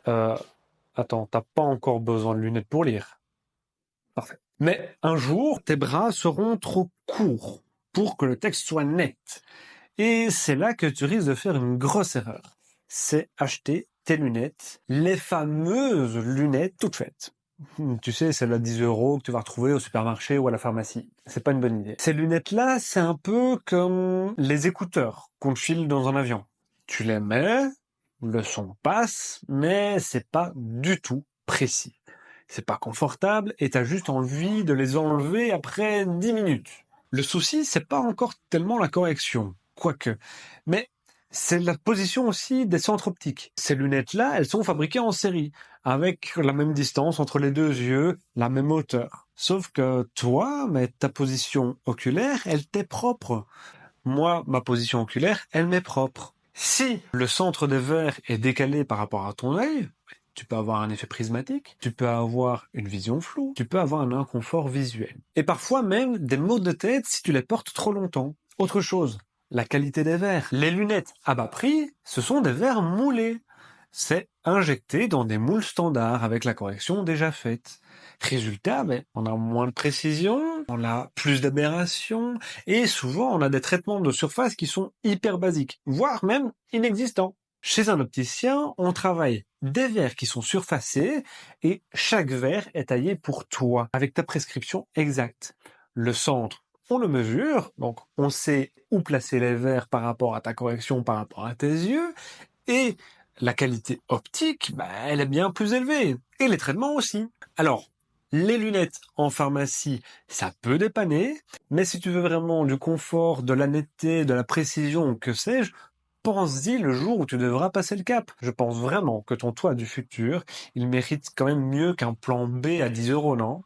Euh, Attends, t'as pas encore besoin de lunettes pour lire. Parfait. Mais un jour, tes bras seront trop courts pour que le texte soit net. Et c'est là que tu risques de faire une grosse erreur. C'est acheter tes lunettes, les fameuses lunettes toutes faites. Tu sais, celles à 10 euros que tu vas retrouver au supermarché ou à la pharmacie. C'est pas une bonne idée. Ces lunettes-là, c'est un peu comme les écouteurs qu'on te file dans un avion. Tu les mets, le son passe, mais c'est pas du tout précis. C'est pas confortable et t'as juste envie de les enlever après 10 minutes. Le souci, c'est pas encore tellement la correction, quoique. Mais c'est la position aussi des centres optiques. Ces lunettes-là, elles sont fabriquées en série, avec la même distance entre les deux yeux, la même hauteur. Sauf que toi, mais ta position oculaire, elle t'est propre. Moi, ma position oculaire, elle m'est propre. Si le centre des verres est décalé par rapport à ton œil, tu peux avoir un effet prismatique, tu peux avoir une vision floue, tu peux avoir un inconfort visuel. Et parfois même des maux de tête si tu les portes trop longtemps. Autre chose, la qualité des verres. Les lunettes à bas prix, ce sont des verres moulés. C'est injecté dans des moules standards avec la correction déjà faite. Résultat, on a moins de précision, on a plus d'aberrations, et souvent on a des traitements de surface qui sont hyper basiques, voire même inexistants. Chez un opticien, on travaille des verres qui sont surfacés et chaque verre est taillé pour toi, avec ta prescription exacte. Le centre, on le mesure, donc on sait où placer les verres par rapport à ta correction, par rapport à tes yeux, et la qualité optique, elle est bien plus élevée. Et les traitements aussi. Alors, les lunettes en pharmacie, ça peut dépanner, mais si tu veux vraiment du confort, de la netteté, de la précision, que sais-je, pense-y le jour où tu devras passer le cap. Je pense vraiment que ton toit du futur, il mérite quand même mieux qu'un plan B à 10 euros, non?